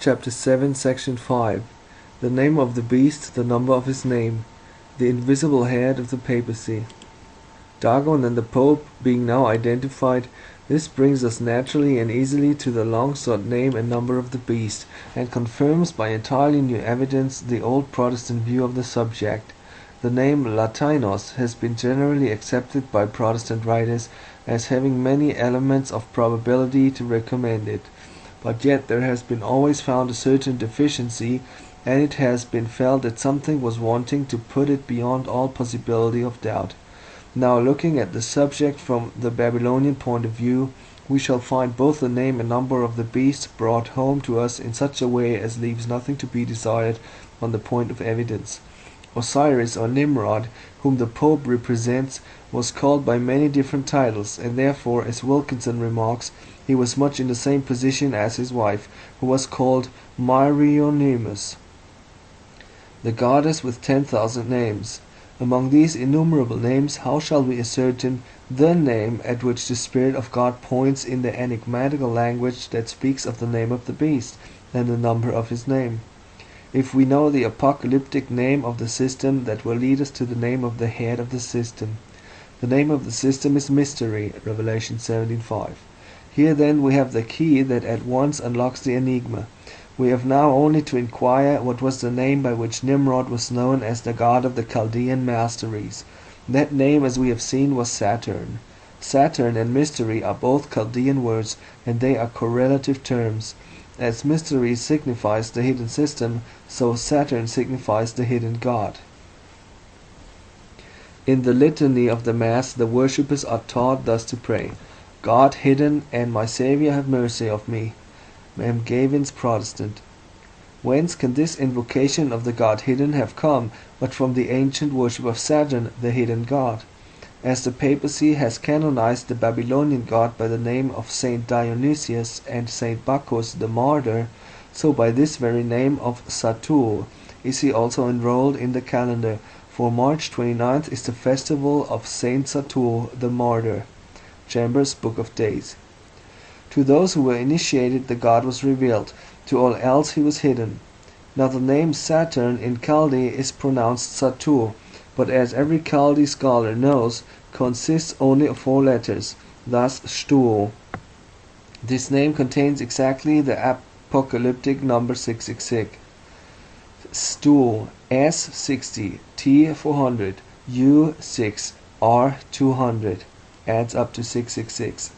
Chapter 7, Section 5. The name of the beast, the number of his name. The invisible head of the papacy. Dagon and the Pope being now identified, this brings us naturally and easily to the long-sought name and number of the beast, and confirms by entirely new evidence the old Protestant view of the subject. The name Latinos has been generally accepted by Protestant writers as having many elements of probability to recommend it, but yet there has been always found a certain deficiency, and it has been felt that something was wanting to put it beyond all possibility of doubt. Now, looking at the subject from the Babylonian point of view, we shall find both the name and number of the beast brought home to us in such a way as leaves nothing to be desired on the point of evidence. Osiris, or Nimrod, whom the Pope represents, was called by many different titles, and therefore, as Wilkinson remarks, he was much in the same position as his wife, who was called Myrionimus, the goddess with 10,000 names. Among these innumerable names, how shall we ascertain the name at which the Spirit of God points in the enigmatical language that speaks of the name of the beast, and the number of his name? If we know the apocalyptic name of the system, that will lead us to the name of the head of the system. The name of the system is Mystery, Revelation 17:5. Here then we have the key that at once unlocks the enigma. We have now only to inquire what was the name by which Nimrod was known as the god of the Chaldean masteries. That name, as we have seen, was Saturn. Saturn and mystery are both Chaldean words, and they are correlative terms. As mystery signifies the hidden system, so Saturn signifies the hidden god. In the litany of the Mass, the worshippers are taught thus to pray: God hidden, and my Saviour have mercy of me. M. Gavin's Protestant. Whence can this invocation of the God hidden have come, but from the ancient worship of Saturn, the hidden god? As the papacy has canonized the Babylonian god by the name of Saint Dionysius and Saint Bacchus the martyr, so by this very name of Satur is he also enrolled in the calendar, for March 29th is the festival of Saint Satur the martyr. Chambers' Book of Days. To those who were initiated the god was revealed, to all else he was hidden. Now the name Saturn in Chaldee is pronounced Satur, but as every Chaldee scholar knows, consists only of 4 letters, thus Shtur. This name contains exactly the apocalyptic number 666. Stu, S60, T400, U6, R200, adds up to 666.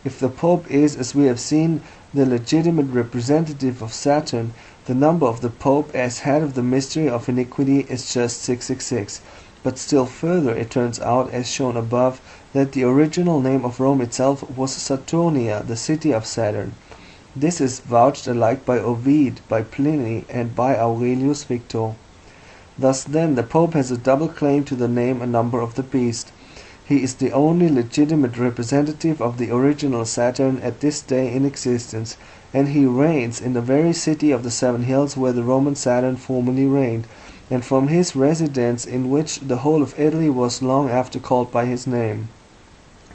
If the Pope is, as we have seen, the legitimate representative of Saturn, the number of the Pope as head of the mystery of iniquity is just 666. But still further, it turns out, as shown above, that the original name of Rome itself was Saturnia, the city of Saturn. This is vouched alike by Ovid, by Pliny, and by Aurelius Victor. Thus then, the Pope has a double claim to the name and number of the beast. He is the only legitimate representative of the original Saturn at this day in existence, and he reigns in the very city of the 7 hills where the Roman Saturn formerly reigned, and from his residence in which the whole of Italy was long after called by his name,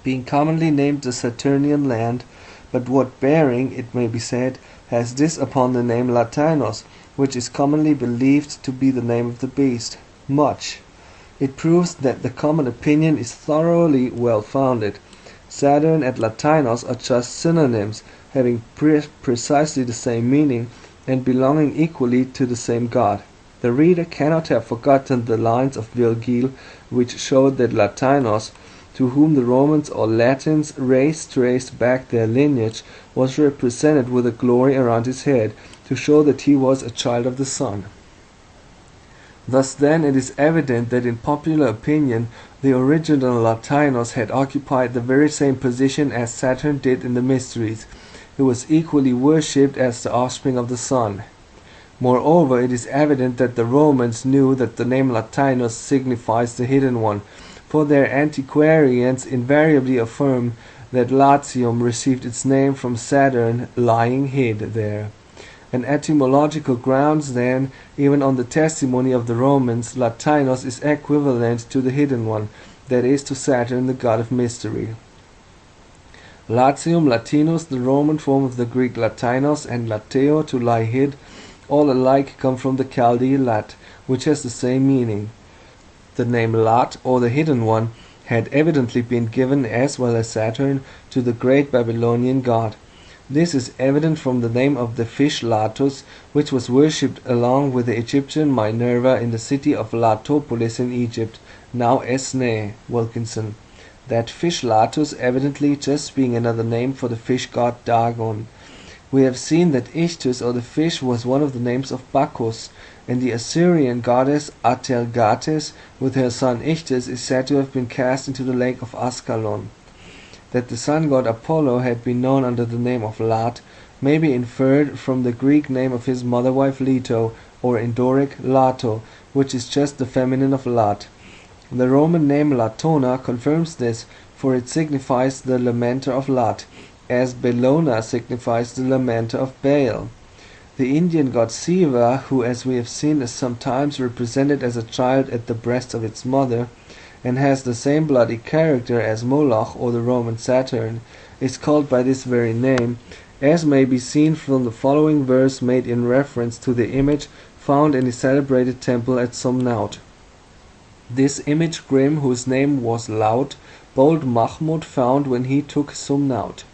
being commonly named the Saturnian land. But what bearing, it may be said, has this upon the name Latinos, which is commonly believed to be the name of the beast? Much. It proves that the common opinion is thoroughly well-founded. Saturn and Latinos are just synonyms, having precisely the same meaning, and belonging equally to the same god. The reader cannot have forgotten the lines of Virgil, which showed that Latinos, to whom the Romans or Latins race traced back their lineage, was represented with a glory around his head, to show that he was a child of the sun. Thus then it is evident that in popular opinion the original Latinos had occupied the very same position as Saturn did in the mysteries. He was equally worshipped as the offspring of the sun. Moreover, it is evident that the Romans knew that the name Latinus signifies the hidden one, for their antiquarians invariably affirm that Latium received its name from Saturn lying hid there. On etymological grounds, then, even on the testimony of the Romans, Latinos is equivalent to the hidden one, that is, to Saturn, the god of mystery. Latium, Latinus, the Roman form of the Greek Latinos, and Lateo, to lie hid, all alike come from the Chaldean lat, which has the same meaning. The name Lat, or the Hidden One, had evidently been given, as well as Saturn, to the great Babylonian god. This is evident from the name of the fish Latus, which was worshipped along with the Egyptian Minerva in the city of Latopolis in Egypt, now Esne, Wilkinson. That fish Latus evidently just being another name for the fish god Dagon. We have seen that Ichthys, or the fish, was one of the names of Bacchus, and the Assyrian goddess Atelgates with her son Ichthys is said to have been cast into the lake of Ascalon. That the sun god Apollo had been known under the name of Lat may be inferred from the Greek name of his mother wife Leto, or in Doric Lato, which is just the feminine of Lat. The Roman name Latona confirms this, for it signifies the lamenter of Lat, as Bellona signifies the lamenter of Baal. The Indian god Siva, who as we have seen is sometimes represented as a child at the breast of its mother, and has the same bloody character as Moloch or the Roman Saturn, is called by this very name, as may be seen from the following verse made in reference to the image found in the celebrated temple at Somnaut. This image grim, whose name was Laut, bold Mahmud found when he took Somnaut.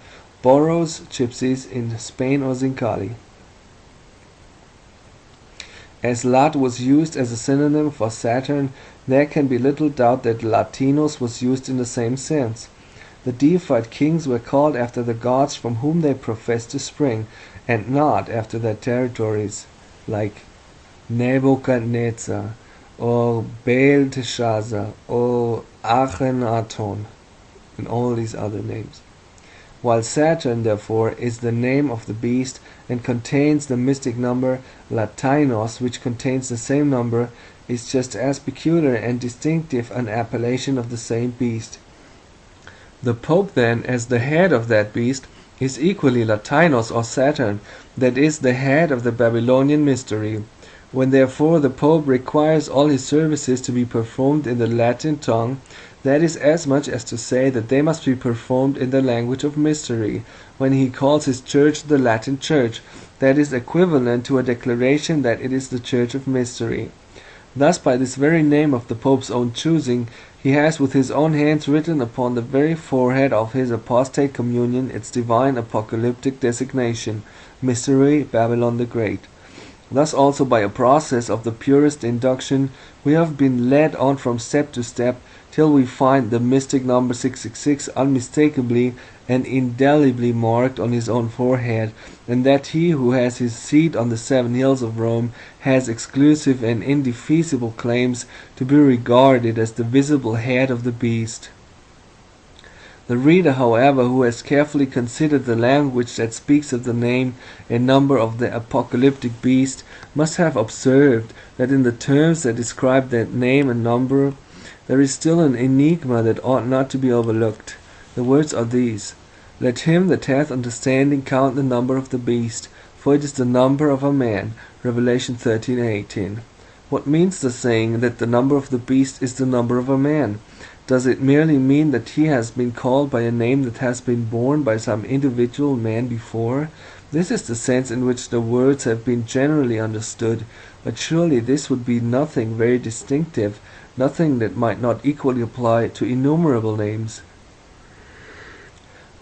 Boros, gypsies in Spain or Zincali. As Lat was used as a synonym for Saturn, there can be little doubt that Latinus was used in the same sense. The deified kings were called after the gods from whom they professed to spring, and not after their territories, like Nebuchadnezzar, or Belteshazzar, or Akhenaton, and all these other names. While Saturn, therefore, is the name of the beast, and contains the mystic number Latinos, which contains the same number, is just as peculiar and distinctive an appellation of the same beast. The Pope, then, as the head of that beast, is equally Latinos or Saturn, that is, the head of the Babylonian mystery. When therefore the Pope requires all his services to be performed in the Latin tongue, that is as much as to say that they must be performed in the language of mystery. When he calls his church the Latin Church, that is equivalent to a declaration that it is the Church of Mystery. Thus by this very name of the Pope's own choosing, he has with his own hands written upon the very forehead of his apostate communion its divine apocalyptic designation, Mystery, Babylon the Great. Thus also by a process of the purest induction, we have been led on from step to step, till we find the mystic number 666 unmistakably and indelibly marked on his own forehead, and that he who has his seat on the 7 hills of Rome has exclusive and indefeasible claims to be regarded as the visible head of the beast. The reader, however, who has carefully considered the language that speaks of the name and number of the apocalyptic beast, must have observed that in the terms that describe that name and number, there is still an enigma that ought not to be overlooked. The words are these: Let him that hath understanding count the number of the beast, for it is the number of a man. Revelation 13:18. What means the saying that the number of the beast is the number of a man? Does it merely mean that he has been called by a name that has been borne by some individual man before? This is the sense in which the words have been generally understood, but surely this would be nothing very distinctive, nothing that might not equally apply to innumerable names.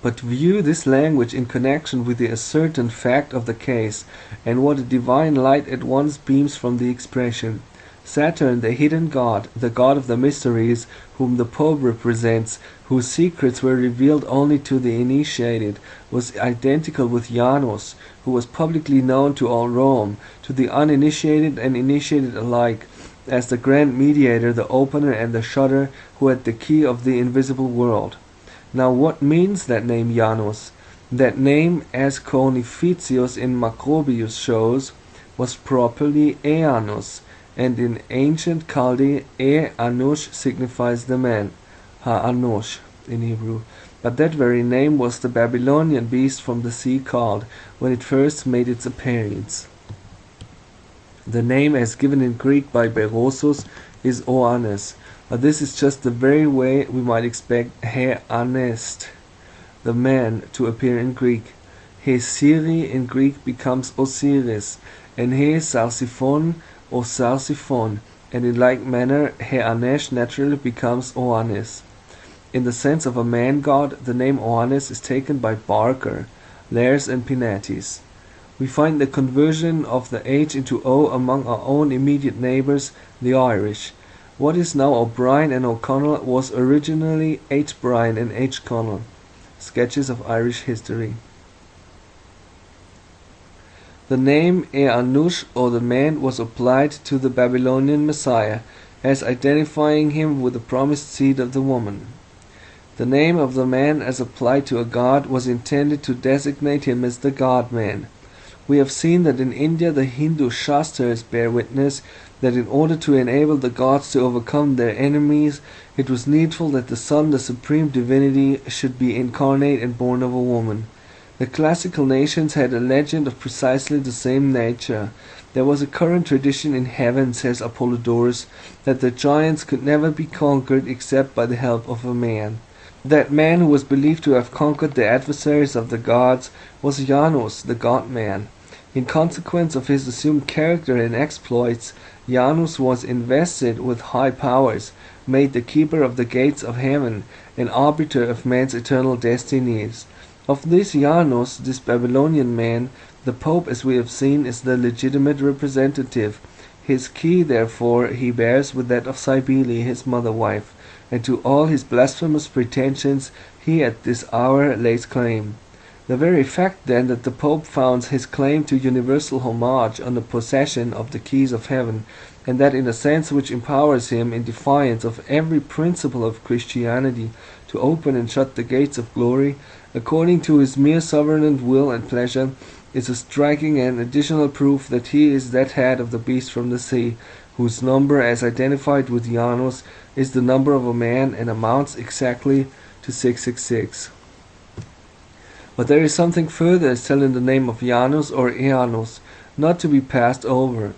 But view this language in connection with the ascertained fact of the case, and what a divine light at once beams from the expression. Saturn, the hidden god, the god of the mysteries, whom the Pope represents, whose secrets were revealed only to the initiated, was identical with Janus, who was publicly known to all Rome, to the uninitiated and initiated alike, as the grand mediator, the opener and the shutter, who had the key of the invisible world. Now what means that name Janus? That name, as Cornificius in Macrobius shows, was properly Eanus, and in ancient Chaldee, Anush signifies the man, Ha-Anush in Hebrew. But that very name was the Babylonian beast from the sea called, when it first made its appearance. The name as given in Greek by Berosus is Oannes, but this is just the very way we might expect He-Anest. the man, to appear in Greek. He Siri in Greek becomes Osiris, and he Salsiphon or Salsiphon, and in like manner he Anesh naturally becomes Oannes. In the sense of a man-god, the name Oannes is taken by Barker, Lares and Penates. We find the conversion of the H into O among our own immediate neighbours, the Irish. What is now O'Brien and O'Connell was originally H. Bryan and H. Connell. Sketches of Irish History. The name Eanush, or the man, was applied to the Babylonian Messiah, as identifying him with the promised seed of the woman. The name of the man as applied to a god was intended to designate him as the God-man. We have seen that in India the Hindu Shastras bear witness that in order to enable the gods to overcome their enemies, it was needful that the sun, the supreme divinity, should be incarnate and born of a woman. The classical nations had a legend of precisely the same nature. There was a current tradition in heaven, says Apollodorus, that the giants could never be conquered except by the help of a man. That man who was believed to have conquered the adversaries of the gods was Janus, the god-man. In consequence of his assumed character and exploits, Janus was invested with high powers, made the keeper of the gates of heaven, and arbiter of man's eternal destinies. Of this Janus, this Babylonian man, the Pope, as we have seen, is the legitimate representative. His key, therefore, he bears with that of Cybele, his mother-wife, and to all his blasphemous pretensions he at this hour lays claim. The very fact, then, that the Pope founds his claim to universal homage on the possession of the keys of heaven, and that in a sense which empowers him, in defiance of every principle of Christianity, to open and shut the gates of glory, according to his mere sovereign will and pleasure, is a striking and additional proof that he is that head of the beast from the sea, whose number, as identified with Janus, is the number of a man and amounts exactly to 666. But there is something further still in the name of Janus or Eanus, not to be passed over.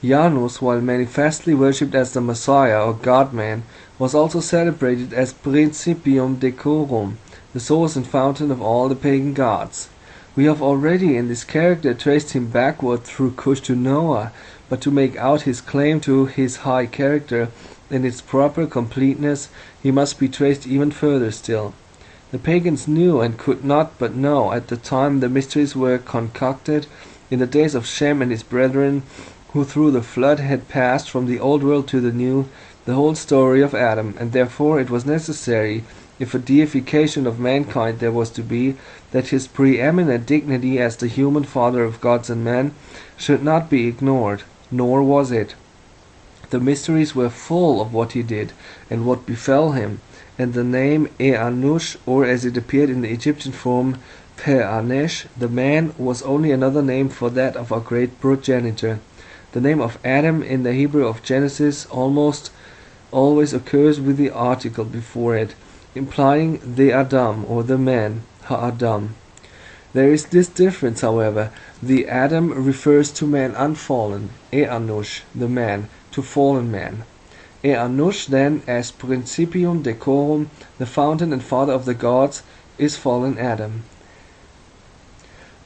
Janus, while manifestly worshipped as the Messiah or God-man, was also celebrated as Principium Decorum, the source and fountain of all the pagan gods. We have already in this character traced him backward through Cush to Noah, but to make out his claim to his high character in its proper completeness, he must be traced even further still. The pagans knew and could not but know at the time the mysteries were concocted, in the days of Shem and his brethren, who through the flood had passed from the old world to the new, the whole story of Adam, and therefore it was necessary, if a deification of mankind there was to be, that his preeminent dignity as the human father of gods and men should not be ignored, nor was it. The mysteries were full of what he did, and what befell him, and the name Eanush, or as it appeared in the Egyptian form, Pe-Anesh, the man, was only another name for that of our great progenitor. The name of Adam in the Hebrew of Genesis almost always occurs with the article before it, implying the Adam, or the man, Ha-Adam. There is this difference, however. The Adam refers to man unfallen, Eanush, the man, to fallen man. Eanush, then, as Principium Decorum, the fountain and father of the gods, is fallen Adam.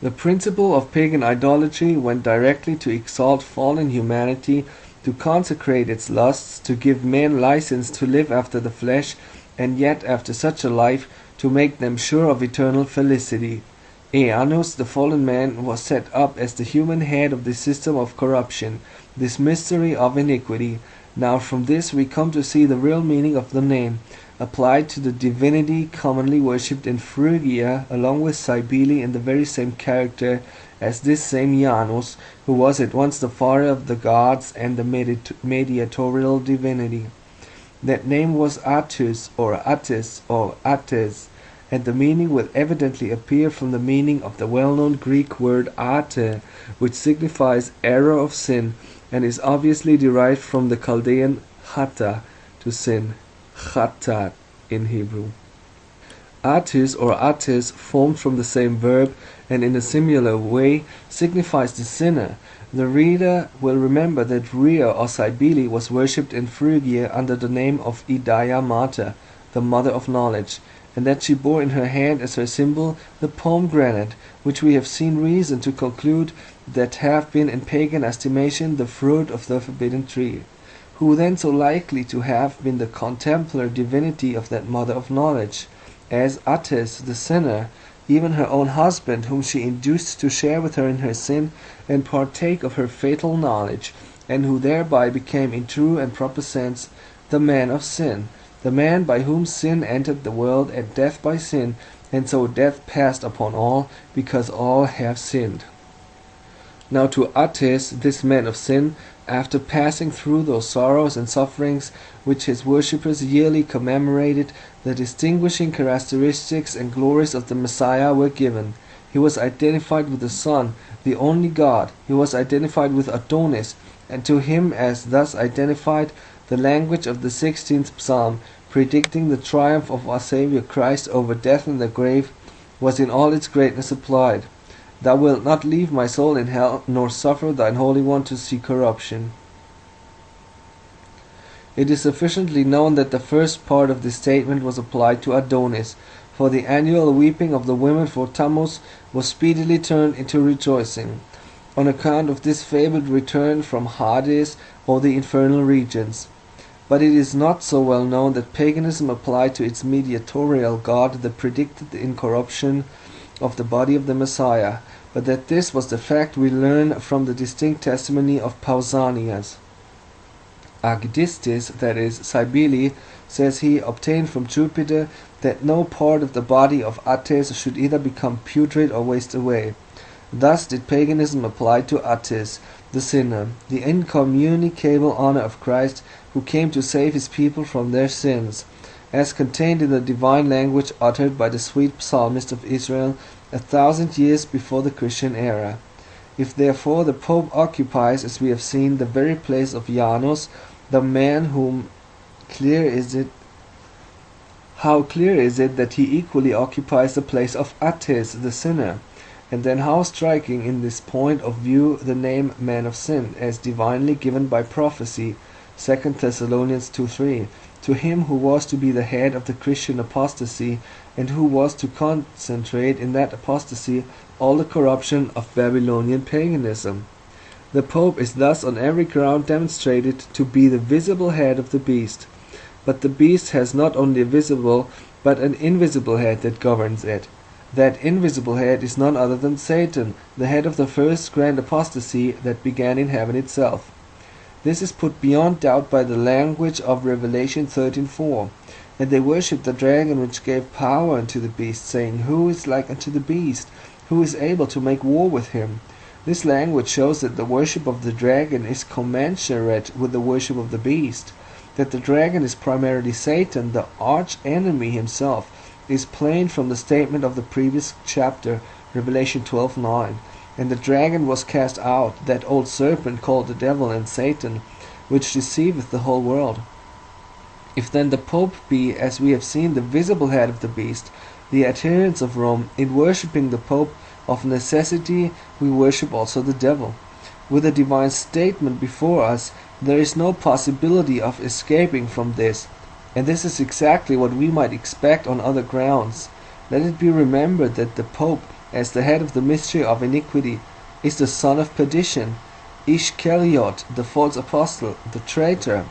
The principle of pagan idolatry went directly to exalt fallen humanity, to consecrate its lusts, to give men license to live after the flesh, and yet after such a life to make them sure of eternal felicity. Eanus, the fallen man, was set up as the human head of this system of corruption, this mystery of iniquity. Now from this we come to see the real meaning of the name, applied to the divinity commonly worshipped in Phrygia, along with Cybele in the very same character as this same Janus, who was at once the father of the gods and the mediatorial divinity. That name was Attis, or Attis, or Ates, and the meaning would evidently appear from the meaning of the well-known Greek word ate, which signifies error of sin, and is obviously derived from the Chaldean chata, to sin, chatat in Hebrew. Attis or Ates, formed from the same verb, and in a similar way, signifies the sinner. The reader will remember that Rhea or Cybele was worshipped in Phrygia under the name of Idaia Mater, the mother of knowledge, and that she bore in her hand as her symbol the pomegranate, which we have seen reason to conclude that have been in pagan estimation the fruit of the forbidden tree. Who then so likely to have been the contemplar divinity of that mother of knowledge, as Attis the sinner, even her own husband, whom she induced to share with her in her sin and partake of her fatal knowledge, and who thereby became in true and proper sense the man of sin, the man by whom sin entered the world, and death by sin, and so death passed upon all, because all have sinned. Now to Attis, this man of sin, after passing through those sorrows and sufferings which his worshippers yearly commemorated, the distinguishing characteristics and glories of the Messiah were given. He was identified with the Son, the only God. He was identified with Adonis, and to him as thus identified, the language of the 16th Psalm, predicting the triumph of our Saviour Christ over death and the grave, was in all its greatness applied. Thou wilt not leave my soul in hell, nor suffer thine Holy One to see corruption. It is sufficiently known that the first part of this statement was applied to Adonis, for the annual weeping of the women for Tammuz was speedily turned into rejoicing, on account of this fabled return from Hades or the infernal regions. But it is not so well known that paganism applied to its mediatorial god the predicted incorruption of the body of the Messiah, but that this was the fact we learn from the distinct testimony of Pausanias. Agdistis, that is, Cybele, says he obtained from Jupiter that no part of the body of Attis should either become putrid or waste away. Thus did paganism apply to Attis, the sinner, the incommunicable honor of Christ, who came to save his people from their sins, as contained in the divine language uttered by the sweet psalmist of Israel 1,000 years before the Christian era. If therefore the Pope occupies, as we have seen, the very place of Janus, the man whom how clear is it that he equally occupies the place of Attis, the sinner? And then how striking in this point of view the name man of sin, as divinely given by prophecy, 2 Thessalonians 2:3, to him who was to be the head of the Christian apostasy, and who was to concentrate in that apostasy all the corruption of Babylonian paganism. The Pope is thus on every ground demonstrated to be the visible head of the beast. But the beast has not only a visible, but an invisible head that governs it. That invisible head is none other than Satan, the head of the first grand apostasy that began in heaven itself. This is put beyond doubt by the language of Revelation 13:4. And they worshipped the dragon which gave power unto the beast, saying, Who is like unto the beast? Who is able to make war with him? This language shows that the worship of the dragon is commensurate with the worship of the beast. That the dragon is primarily Satan, the arch-enemy himself, is plain from the statement of the previous chapter, Revelation 12:9. And the dragon was cast out, that old serpent called the devil and Satan, which deceiveth the whole world. If then the Pope be, as we have seen, the visible head of the beast, the adherents of Rome, in worshipping the Pope, of necessity we worship also the devil. With the divine statement before us, there is no possibility of escaping from this, and this is exactly what we might expect on other grounds. Let it be remembered that the Pope, as the head of the mystery of iniquity, is the son of perdition, Ishkariot, the false apostle, the traitor.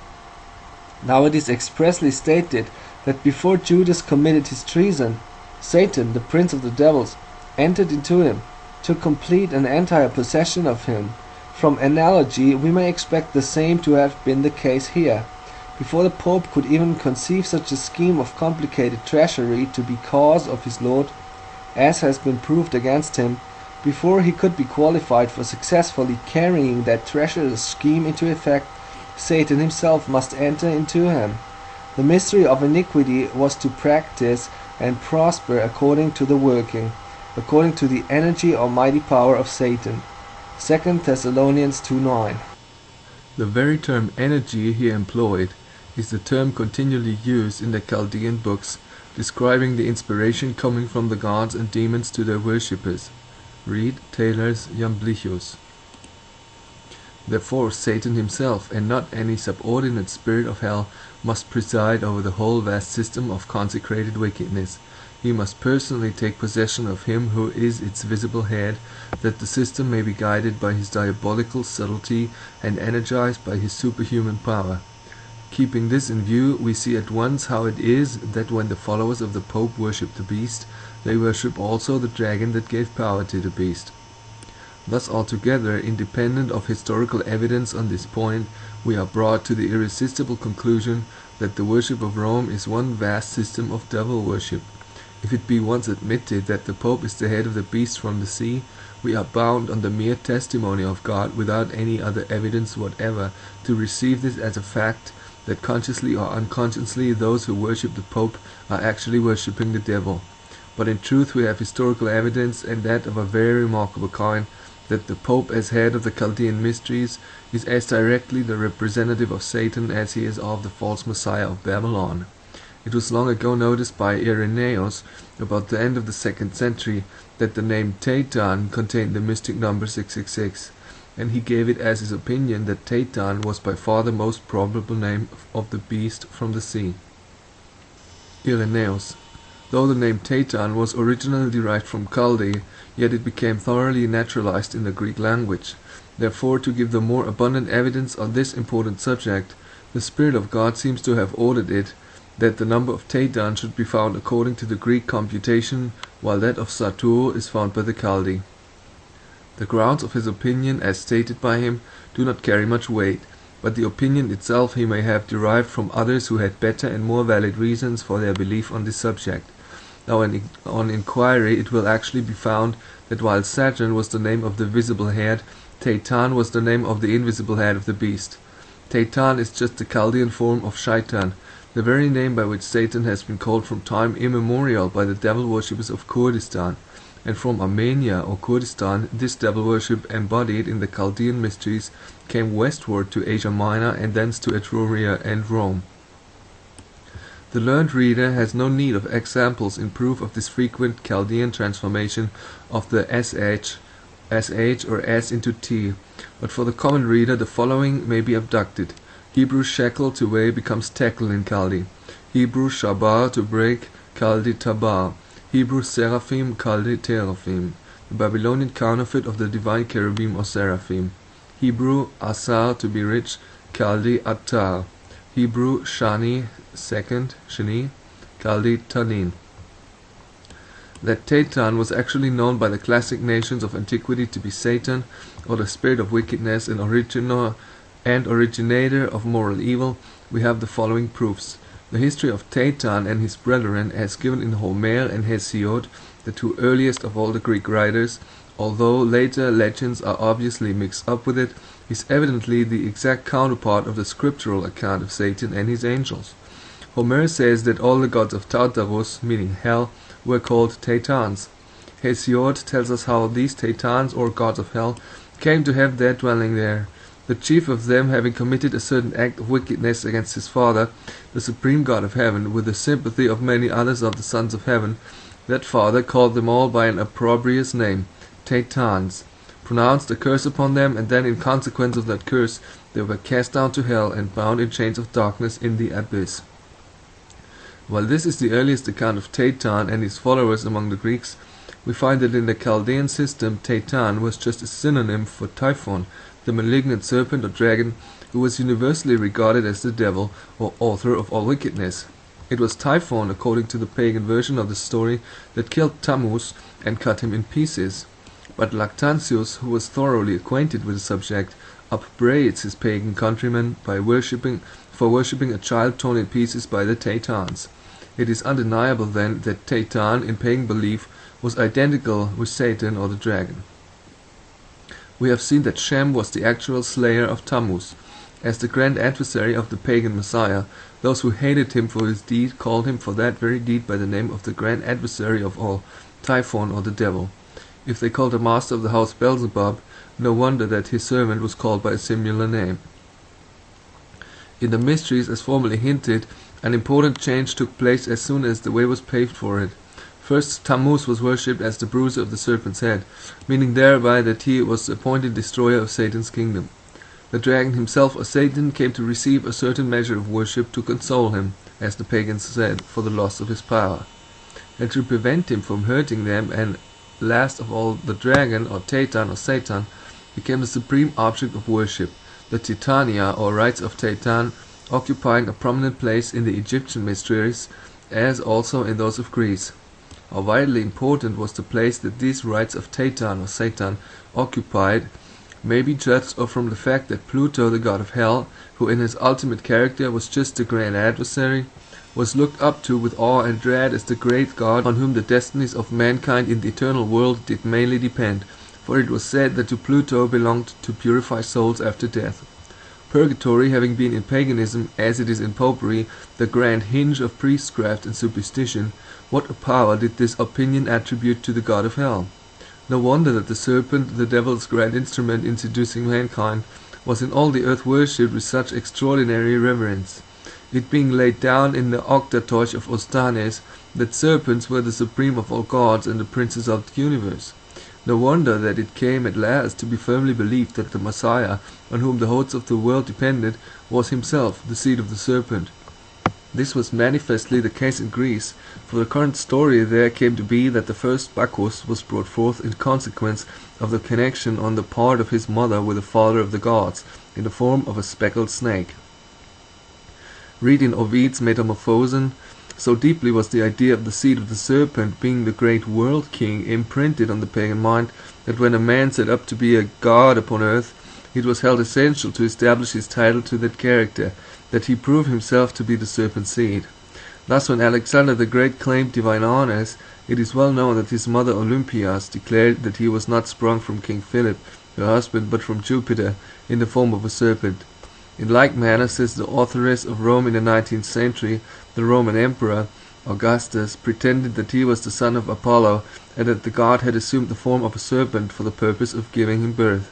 Now it is expressly stated that before Judas committed his treason, Satan, the prince of the devils, entered into him, took complete and entire possession of him. From analogy, we may expect the same to have been the case here. Before the Pope could even conceive such a scheme of complicated treachery to be cause of his Lord, as has been proved against him, before he could be qualified for successfully carrying that treacherous scheme into effect, Satan himself must enter into him. The mystery of iniquity was to practice and prosper according to the working, according to the energy or mighty power of Satan. 2 Thessalonians 2:9. The very term energy here employed is the term continually used in the Chaldean books, describing the inspiration coming from the gods and demons to their worshippers. Read Taylor's Jamblichus. Therefore Satan himself, and not any subordinate spirit of hell, must preside over the whole vast system of consecrated wickedness, he must personally take possession of him who is its visible head, that the system may be guided by his diabolical subtlety and energized by his superhuman power. Keeping this in view, we see at once how it is that when the followers of the Pope worship the beast, they worship also the dragon that gave power to the beast. Thus altogether, independent of historical evidence on this point, we are brought to the irresistible conclusion that the worship of Rome is one vast system of devil worship. If it be once admitted that the Pope is the head of the beast from the sea, we are bound on the mere testimony of God, without any other evidence whatever, to receive this as a fact, that consciously or unconsciously those who worship the Pope are actually worshipping the devil. But in truth we have historical evidence, and that of a very remarkable kind, that the Pope as head of the Chaldean mysteries is as directly the representative of Satan as he is of the false Messiah of Babylon. It was long ago noticed by Irenaeus, about the end of the 2nd century, that the name Thetan contained the mystic number 666, and he gave it as his opinion that Thetan was by far the most probable name of the beast from the sea. Irenaeus. Though the name Thetan was originally derived from Chaldee, yet it became thoroughly naturalized in the Greek language. Therefore, to give the more abundant evidence on this important subject, the Spirit of God seems to have ordered it, that the number of Thetan should be found according to the Greek computation, while that of Satur is found by the Chaldee. The grounds of his opinion, as stated by him, do not carry much weight, but the opinion itself he may have derived from others who had better and more valid reasons for their belief on this subject. Now on inquiry it will actually be found that while Saturn was the name of the visible head, Thetan was the name of the invisible head of the beast. Thetan is just the Chaldean form of Shaitan, the very name by which Satan has been called from time immemorial by the devil worshippers of Kurdistan, and from Armenia or Kurdistan this devil worship, embodied in the Chaldean mysteries, came westward to Asia Minor and thence to Etruria and Rome. The learned reader has no need of examples in proof of this frequent Chaldean transformation of the sh or s into t, but for the common reader the following may be abducted. Hebrew shekel to weigh becomes tekel in Chaldee. Hebrew shabar to break, Chaldee tabar. Hebrew seraphim, Chaldee teraphim. The Babylonian counterfeit of the divine cherubim or seraphim. Hebrew asar to be rich, Chaldee attar. Hebrew shani, second, shani, Chaldee tanin. That Thetan was actually known by the classic nations of antiquity to be Satan, or the spirit of wickedness and originator of moral evil, we have the following proofs. The history of Thetan and his brethren, as given in Homer and Hesiod, the two earliest of all the Greek writers, although later legends are obviously mixed up with it, is evidently the exact counterpart of the scriptural account of Satan and his angels. Homer says that all the gods of Tartarus, meaning hell, were called Thetans. Hesiod tells us how these Thetans, or gods of hell, came to have their dwelling there. The chief of them, having committed a certain act of wickedness against his father, the supreme God of heaven, with the sympathy of many others of the sons of heaven, that father called them all by an opprobrious name, Thetans, pronounced a curse upon them, and then in consequence of that curse they were cast down to hell and bound in chains of darkness in the abyss. While this is the earliest account of Thetan and his followers among the Greeks, we find that in the Chaldean system Thetan was just a synonym for Typhon, the malignant serpent or dragon, who was universally regarded as the devil, or author of all wickedness. It was Typhon, according to the pagan version of the story, that killed Tammuz and cut him in pieces. But Lactantius, who was thoroughly acquainted with the subject, upbraids his pagan countrymen by worshipping a child torn in pieces by the Thetans. It is undeniable, then, that Thetan, in pagan belief, was identical with Satan or the dragon. We have seen that Shem was the actual slayer of Tammuz. As the grand adversary of the pagan Messiah, those who hated him for his deed called him for that very deed by the name of the grand adversary of all, Typhon or the devil. If they called the master of the house Beelzebub, no wonder that his servant was called by a similar name. In the mysteries, as formerly hinted, an important change took place as soon as the way was paved for it. First, Tammuz was worshipped as the bruiser of the serpent's head, meaning thereby that he was the appointed destroyer of Satan's kingdom. The dragon himself, or Satan, came to receive a certain measure of worship to console him, as the pagans said, for the loss of his power. and to prevent him from hurting them, and last of all the dragon, or Titan, or Satan, became the supreme object of worship, the Titania, or rites of Titan, occupying a prominent place in the Egyptian mysteries, as also in those of Greece. How vitally important was the place that these rites of Titan, or Satan, occupied may be judged from the fact that Pluto, the god of hell, who in his ultimate character was just the grand adversary, was looked up to with awe and dread as the great god on whom the destinies of mankind in the eternal world did mainly depend, for it was said that to Pluto belonged to purify souls after death. Purgatory having been in paganism, as it is in popery, the grand hinge of priestcraft and superstition, what a power did this opinion attribute to the god of hell! No wonder that the serpent, the devil's grand instrument in seducing mankind, was in all the earth worshipped with such extraordinary reverence. It being laid down in the Octatoch of Ostanes that serpents were the supreme of all gods and the princes of the universe. No wonder that it came at last to be firmly believed that the Messiah, on whom the hopes of the world depended, was himself the seed of the serpent. This was manifestly the case in Greece, for the current story there came to be that the first Bacchus was brought forth in consequence of the connection on the part of his mother with the father of the gods, in the form of a speckled snake. Read in Ovid's Metamorphosen, so deeply was the idea of the seed of the serpent being the great world king imprinted on the pagan mind, that when a man set up to be a god upon earth, it was held essential to establish his title to that character, that he prove himself to be the serpent's seed. Thus when Alexander the Great claimed divine honors, it is well known that his mother Olympias declared that he was not sprung from King Philip, her husband, but from Jupiter, in the form of a serpent. In like manner, says the authoress of Rome in the 19th century, the Roman emperor, Augustus, pretended that he was the son of Apollo, and that the god had assumed the form of a serpent for the purpose of giving him birth.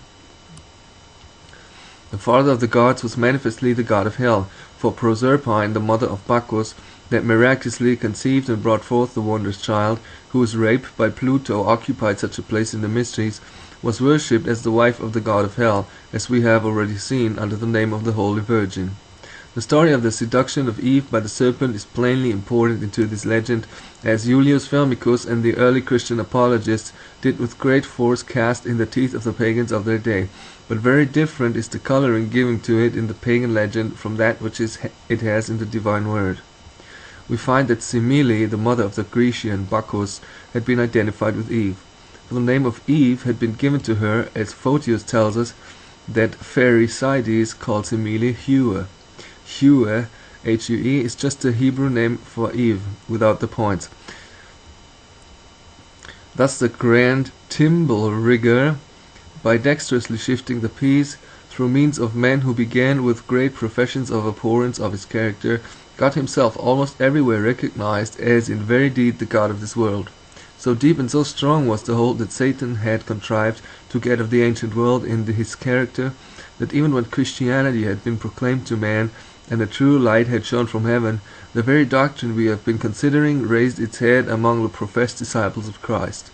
The father of the gods was manifestly the god of hell, for Proserpine, the mother of Bacchus, that miraculously conceived and brought forth the wondrous child, whose rape by Pluto occupied such a place in the mysteries, was worshipped as the wife of the god of hell, as we have already seen, under the name of the Holy Virgin. The story of the seduction of Eve by the serpent is plainly imported into this legend, as Julius Firmicus and the early Christian apologists did with great force cast in the teeth of the pagans of their day, but very different is the coloring given to it in the pagan legend from that which it has in the divine word. We find that Semele, the mother of the Grecian Bacchus, had been identified with Eve. For the name of Eve had been given to her, as Photius tells us, that Pherecydes called Semele Hue. Hue, H-U-E, is just a Hebrew name for Eve, without the points. Thus the grand timbrel rigger, by dexterously shifting the piece, through means of men who began with great professions of abhorrence of his character, got himself almost everywhere recognized as in very deed the god of this world. So deep and so strong was the hold that Satan had contrived to get of the ancient world in his character, that even when Christianity had been proclaimed to man, and the true light had shone from heaven, the very doctrine we have been considering raised its head among the professed disciples of Christ.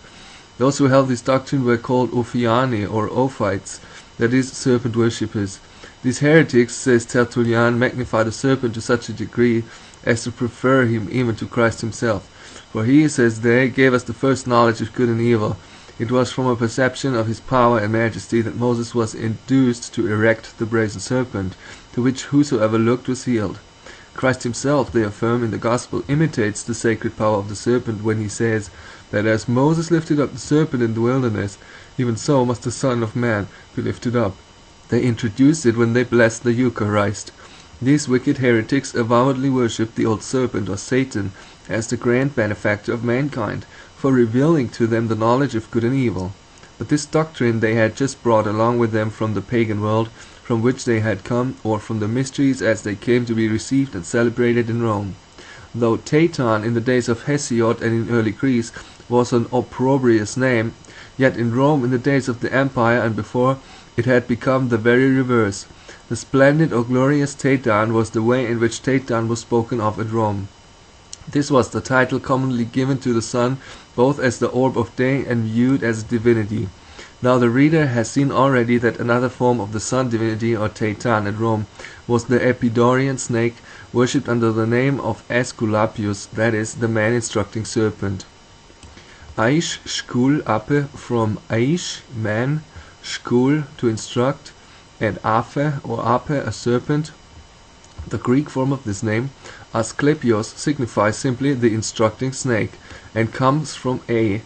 Those who held this doctrine were called Ophiani, or Ophites, that is, serpent worshippers. These heretics, says Tertullian, magnify the serpent to such a degree as to prefer him even to Christ himself. For he, says they, gave us the first knowledge of good and evil. It was from a perception of his power and majesty that Moses was induced to erect the brazen serpent, to which whosoever looked was healed. Christ himself, they affirm in the Gospel, imitates the sacred power of the serpent when he says that as Moses lifted up the serpent in the wilderness, even so must the Son of Man be lifted up. They introduced it when they blessed the Eucharist. These wicked heretics avowedly worshipped the old serpent, or Satan, as the grand benefactor of mankind, for revealing to them the knowledge of good and evil. But this doctrine they had just brought along with them from the pagan world, from which they had come, or from the mysteries as they came to be received and celebrated in Rome. Though Titan in the days of Hesiod and in early Greece was an opprobrious name, yet in Rome in the days of the Empire and before, it had become the very reverse. The splendid or glorious Titan was the way in which Titan was spoken of at Rome. This was the title commonly given to the sun, both as the orb of day and viewed as a divinity. Now the reader has seen already that another form of the sun divinity, or Titan, at Rome was the Epidaurian snake, worshipped under the name of Aesculapius, that is, the man instructing serpent. Aish Shkul Ape, from Aish, man, Shkul, to instruct, and Aphe, or Ape, a serpent. The Greek form of this name, Asklepios, signifies simply the instructing snake, and comes from the,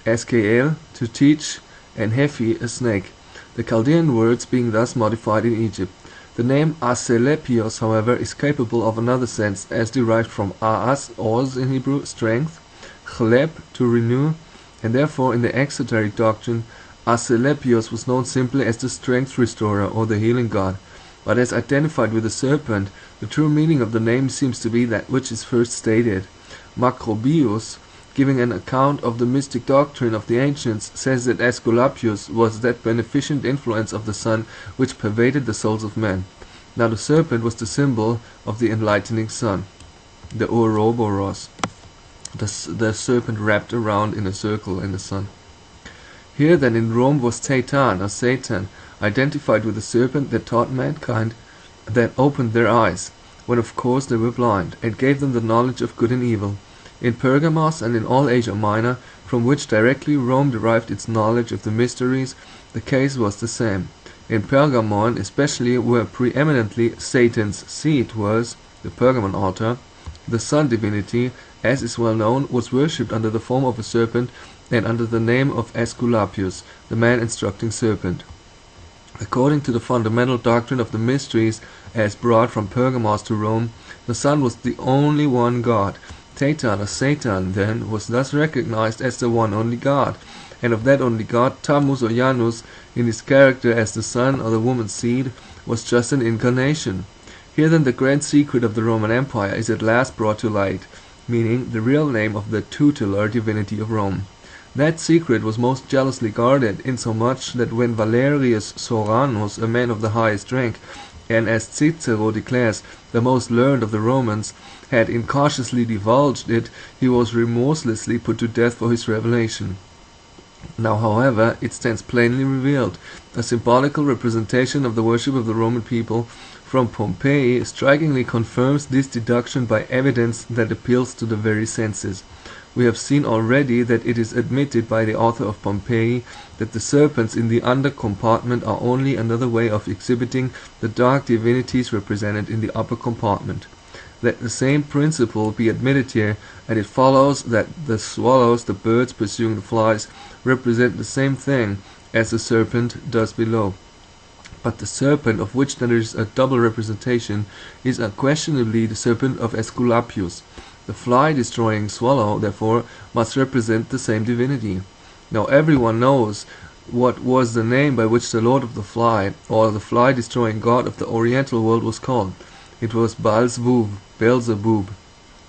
SKL, to teach, and Hephi, a snake, the Chaldean words being thus modified in Egypt. The name Asclepios, however, is capable of another sense, as derived from Aas, oz in Hebrew, strength, Chleb, to renew, and therefore in the exoteric doctrine, Asclepios was known simply as the strength restorer or the healing god. But as identified with the serpent, the true meaning of the name seems to be that which is first stated. Macrobius, giving an account of the mystic doctrine of the ancients, says that Aesculapius was that beneficent influence of the sun which pervaded the souls of men. Now the serpent was the symbol of the enlightening sun, the Ouroboros, the serpent wrapped around in a circle in the sun. Here then in Rome was Satan, or Satan, identified with the serpent that taught mankind, that opened their eyes, when of course they were blind, and gave them the knowledge of good and evil. In Pergamos and in all Asia Minor, from which directly Rome derived its knowledge of the mysteries, the case was the same. In Pergamon especially, where preeminently Satan's seat was, the Pergamon altar, the sun divinity, as is well known, was worshipped under the form of a serpent and under the name of Aesculapius, the man instructing serpent. According to the fundamental doctrine of the mysteries as brought from Pergamos to Rome, the sun was the only one God. Satan, or Satan, then, was thus recognized as the one only God, and of that only God, Tammuz or Janus, in his character as the son or the woman's seed, was just an incarnation. Here then the grand secret of the Roman Empire is at last brought to light, meaning the real name of the tutelar divinity of Rome. That secret was most jealously guarded, insomuch that when Valerius Soranus, a man of the highest rank, and as Cicero declares, the most learned of the Romans, had incautiously divulged it, he was remorselessly put to death for his revelation. Now, however, it stands plainly revealed, a symbolical representation of the worship of the Roman people from Pompeii strikingly confirms this deduction by evidence that appeals to the very senses. We have seen already that it is admitted by the author of Pompeii that the serpents in the under compartment are only another way of exhibiting the dark divinities represented in the upper compartment. Let the same principle be admitted here, and it follows that the swallows, the birds pursuing the flies, represent the same thing as the serpent does below. But the serpent, of which there is a double representation, is unquestionably the serpent of Aesculapius. The fly-destroying swallow, therefore, must represent the same divinity. Now everyone knows what was the name by which the Lord of the Fly, or the fly-destroying god of the Oriental world, was called. It was Beelzebub.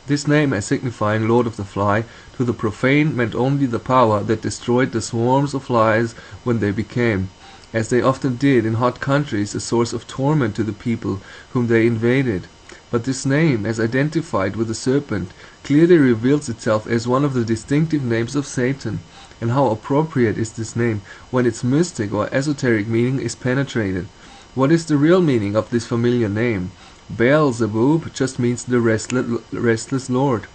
This name, as signifying Lord of the Fly, to the profane meant only the power that destroyed the swarms of flies when they became, as they often did in hot countries, a source of torment to the people whom they invaded. But this name, as identified with the serpent, clearly reveals itself as one of the distinctive names of Satan. And how appropriate is this name, when its mystic or esoteric meaning is penetrated. What is the real meaning of this familiar name? Beelzebub just means the restless Lord.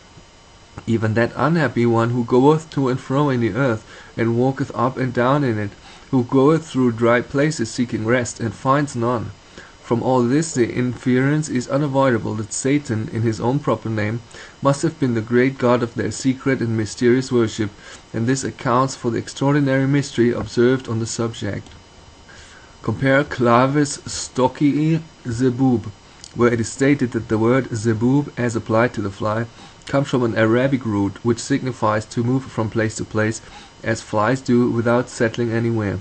Even that unhappy one who goeth to and fro in the earth, and walketh up and down in it, who goeth through dry places seeking rest, and finds none. From all this the inference is unavoidable that Satan, in his own proper name, must have been the great god of their secret and mysterious worship, and this accounts for the extraordinary mystery observed on the subject. Compare Clavis Stockii Zebub, where it is stated that the word Zebub, as applied to the fly, comes from an Arabic root which signifies to move from place to place, as flies do without settling anywhere.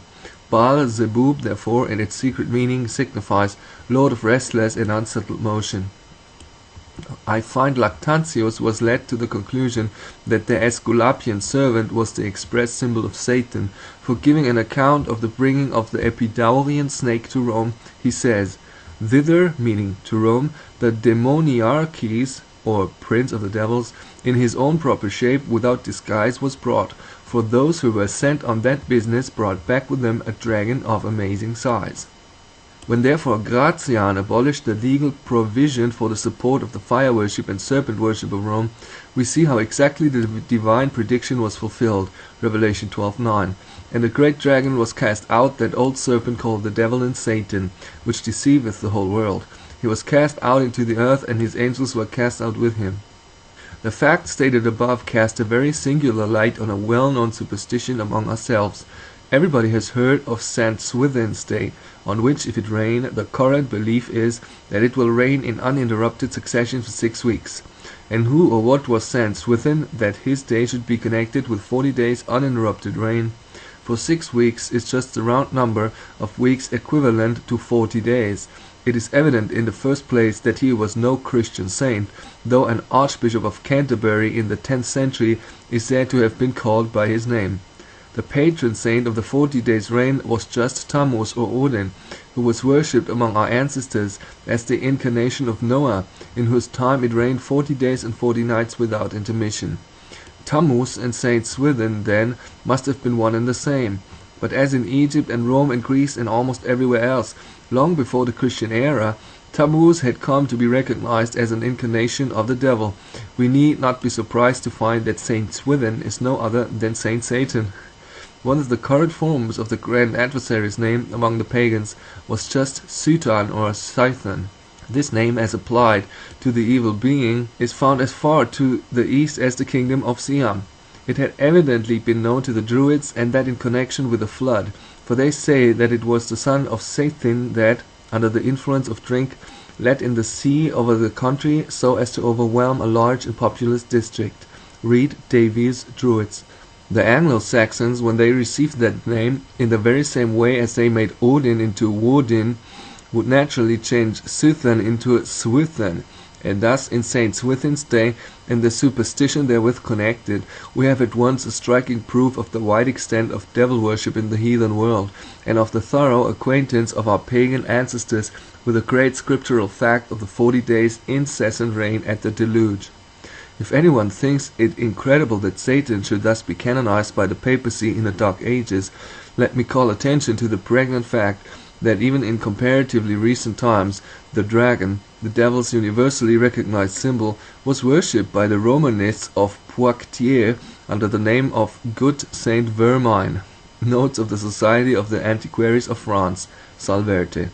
Baal-Zebub, therefore, in its secret meaning, signifies Lord of restless and unsettled motion. I find Lactantius was led to the conclusion that the Aesculapian servant was the express symbol of Satan, for giving an account of the bringing of the Epidaurian snake to Rome, he says, "Thither," meaning to Rome, "the demoniarches, or prince of the devils, in his own proper shape, without disguise, was brought, for those who were sent on that business brought back with them a dragon of amazing size." When therefore Gratian abolished the legal provision for the support of the fire worship and serpent worship of Rome, we see how exactly the divine prediction was fulfilled, Revelation 12:9. And the great dragon was cast out, that old serpent called the devil and Satan, which deceiveth the whole world. He was cast out into the earth, and his angels were cast out with him. The fact stated above cast a very singular light on a well-known superstition among ourselves. Everybody has heard of St. Swithin's Day, on which, if it rain, the current belief is that it will rain in uninterrupted succession for 6 weeks. And who or what was St. Swithin that his day should be connected with 40 days uninterrupted rain? For 6 weeks is just the round number of weeks equivalent to 40 days. It is evident in the first place that he was no Christian saint, though an Archbishop of Canterbury in the 10th century is said to have been called by his name. The patron saint of the 40 days' reign was just Tammuz or Odin, who was worshipped among our ancestors as the incarnation of Noah, in whose time it rained 40 days and 40 nights without intermission. Tammuz and Saint Swithin, then, must have been one and the same. But as in Egypt and Rome and Greece and almost everywhere else, long before the Christian era, Tammuz had come to be recognized as an incarnation of the devil. We need not be surprised to find that Saint Swithin is no other than Saint Satan. One of the current forms of the grand adversary's name among the pagans was just Sutan or Scythan. This name, as applied to the evil being, is found as far to the east as the kingdom of Siam. It had evidently been known to the Druids, and that in connection with the flood, for they say that it was the son of Sethin that, under the influence of drink, let in the sea over the country so as to overwhelm a large and populous district. Read Davies' Druids. The Anglo-Saxons, when they received that name, in the very same way as they made Odin into Wodin, would naturally change Suthan into Swithan, and thus in St. Swithin's Day and the superstition therewith connected, we have at once a striking proof of the wide extent of devil worship in the heathen world, and of the thorough acquaintance of our pagan ancestors with the great scriptural fact of the 40 days' incessant rain at the deluge. If anyone thinks it incredible that Satan should thus be canonized by the papacy in the Dark Ages, let me call attention to the pregnant fact that even in comparatively recent times, the dragon, the devil's universally recognized symbol, was worshipped by the Romanists of Poitiers under the name of Good Saint Vermine. Notes of the Society of the Antiquaries of France, Salverte.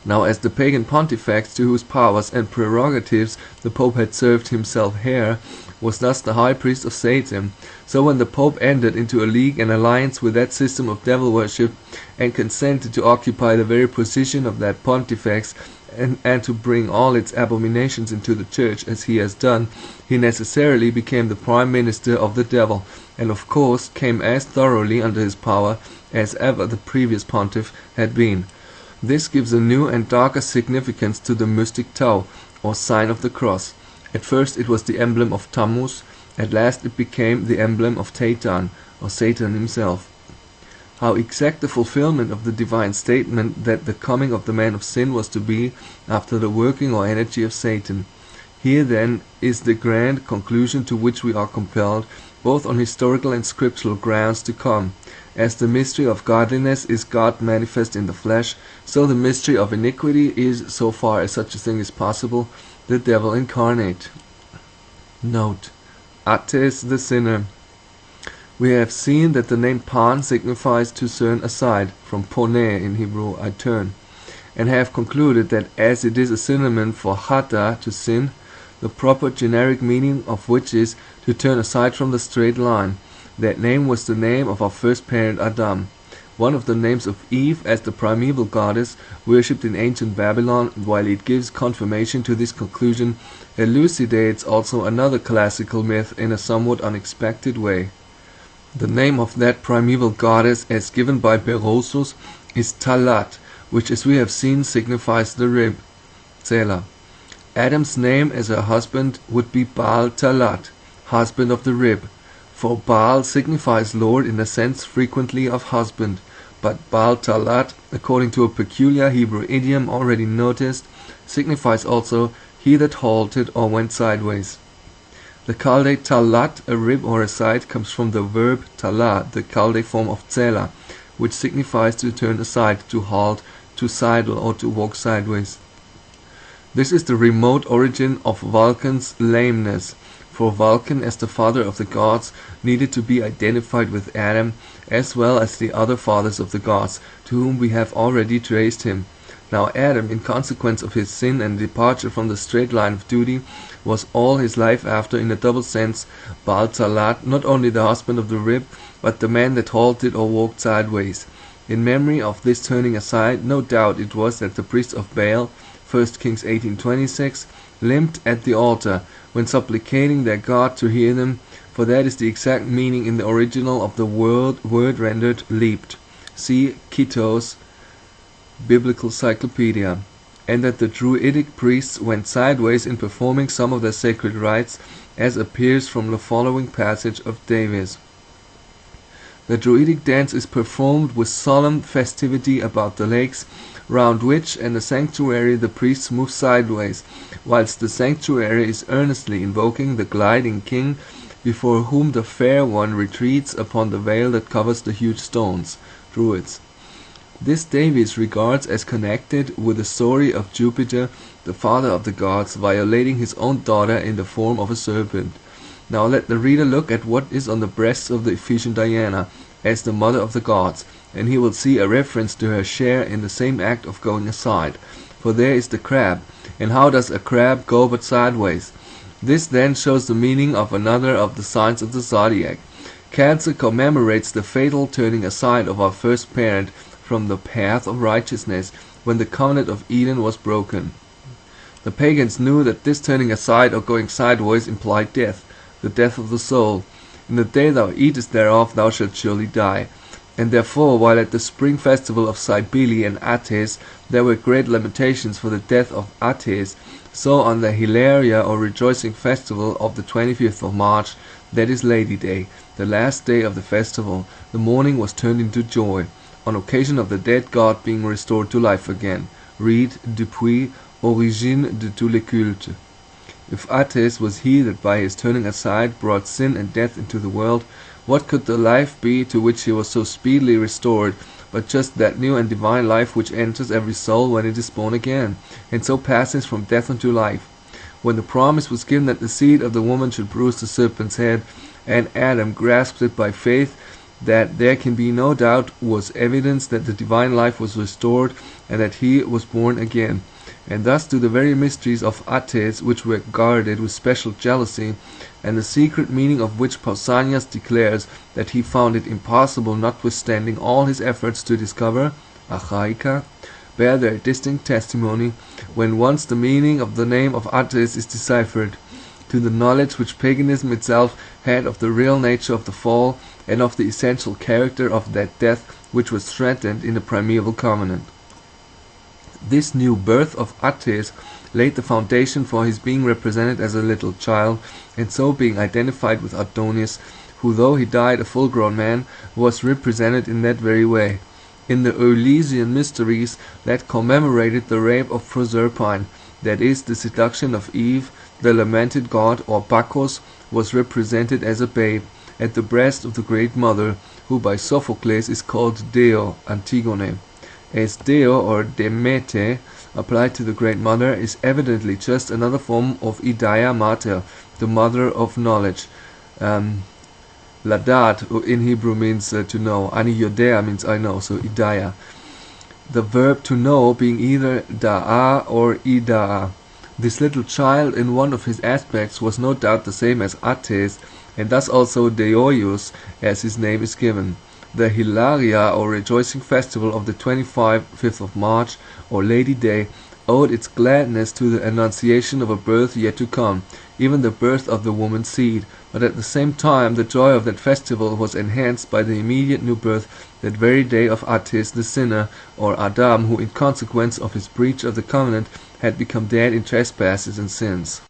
Now as the pagan pontifex, to whose powers and prerogatives the Pope had served himself heir, was thus the high priest of Satan, so when the Pope entered into a league and alliance with that system of devil worship, and consented to occupy the very position of that pontifex, and to bring all its abominations into the Church, as he has done, he necessarily became the prime minister of the devil, and of course came as thoroughly under his power as ever the previous pontiff had been. This gives a new and darker significance to the mystic Tau, or sign of the cross. At first it was the emblem of Tammuz, at last it became the emblem of Tatan, or Satan himself. How exact the fulfillment of the divine statement that the coming of the man of sin was to be after the working or energy of Satan. Here then is the grand conclusion to which we are compelled, both on historical and scriptural grounds, to come. As the mystery of godliness is God manifest in the flesh, so the mystery of iniquity is, so far as such a thing is possible, the devil incarnate. Note: Ates the sinner. We have seen that the name Pan signifies to turn aside, from poneh in Hebrew, I turn, and have concluded that as it is a synonym for hata, to sin, the proper generic meaning of which is to turn aside from the straight line, that name was the name of our first parent Adam. One of the names of Eve as the primeval goddess worshipped in ancient Babylon, while it gives confirmation to this conclusion, elucidates also another classical myth in a somewhat unexpected way. The name of that primeval goddess, as given by Berosus, is Talat, which, as we have seen, signifies the rib, Selah. Adam's name as her husband would be Baal Talat, husband of the rib, for Baal signifies Lord in the sense frequently of husband, but Baal Talat, according to a peculiar Hebrew idiom already noticed, signifies also he that halted or went sideways. The Chaldee talat, a rib or a side, comes from the verb tala, the Chaldee form of tsela, which signifies to turn aside, to halt, to sidle or to walk sideways. This is the remote origin of Vulcan's lameness, for Vulcan, as the father of the gods, needed to be identified with Adam as well as the other fathers of the gods, to whom we have already traced him. Now Adam, in consequence of his sin and departure from the straight line of duty, was all his life after, in a double sense, Baal Talat, not only the husband of the rib, but the man that halted or walked sideways. In memory of this turning aside, no doubt it was that the priests of Baal, 1 Kings 18:26, limped at the altar, when supplicating their God to hear them, for that is the exact meaning in the original of the word rendered leaped. See Kitto's Biblical Cyclopedia. And that the Druidic priests went sideways in performing some of their sacred rites, as appears from the following passage of Davis. The Druidic dance is performed with solemn festivity about the lakes, round which and the sanctuary the priests move sideways, whilst the sanctuary is earnestly invoking the gliding king, before whom the fair one retreats upon the veil that covers the huge stones. Druids. This Davies regards as connected with the story of Jupiter, the father of the gods, violating his own daughter in the form of a serpent. Now let the reader look at what is on the breasts of the Ephesian Diana, as the mother of the gods, and he will see a reference to her share in the same act of going aside. For there is the crab, and how does a crab go but sideways? This then shows the meaning of another of the signs of the zodiac. Cancer commemorates the fatal turning aside of our first parent from the path of righteousness, when the covenant of Eden was broken. The pagans knew that this turning aside or going sideways implied death, the death of the soul. In the day thou eatest thereof thou shalt surely die. And therefore, while at the spring festival of Cybele and Athes there were great lamentations for the death of Athes, so on the Hilaria or rejoicing festival of the 25th of March, that is Lady Day, the last day of the festival, the mourning was turned into joy, on occasion of the dead god being restored to life again. Read Depuis Origine de tous les cultes. If Athes was he that by his turning aside brought sin and death into the world, what could the life be to which he was so speedily restored, but just that new and divine life which enters every soul when it is born again, and so passes from death unto life? When the promise was given that the seed of the woman should bruise the serpent's head, and Adam grasped it by faith, that there can be no doubt was evidence that the divine life was restored, and that he was born again. And thus do the very mysteries of Athes, which were guarded with special jealousy, and the secret meaning of which Pausanias declares that he found it impossible, notwithstanding all his efforts to discover, Archaica, bear their distinct testimony, when once the meaning of the name of Athes is deciphered, to the knowledge which paganism itself had of the real nature of the fall, and of the essential character of that death which was threatened in the primeval covenant. This new birth of Athes laid the foundation for his being represented as a little child, and so being identified with Adonis, who, though he died a full-grown man, was represented in that very way. In the Eleusinian mysteries that commemorated the rape of Proserpine, that is, the seduction of Eve, the lamented god, or Bacchus, was represented as a babe, at the breast of the Great Mother, who by Sophocles is called Deo, Antigone. As Deo or Demete, applied to the Great Mother, is evidently just another form of Idaia Mater, the mother of knowledge. Ladat in Hebrew means to know. Ani Yodea means I know, so Idaia. The verb to know being either da'a or ida'a. This little child in one of his aspects was no doubt the same as Athes, and thus also Deoius, as his name is given. The Hilaria, or rejoicing festival of the 25th of March, or Lady Day, owed its gladness to the annunciation of a birth yet to come, even the birth of the woman's seed, but at the same time the joy of that festival was enhanced by the immediate new birth that very day of Athes the sinner, or Adam, who in consequence of his breach of the covenant had become dead in trespasses and sins.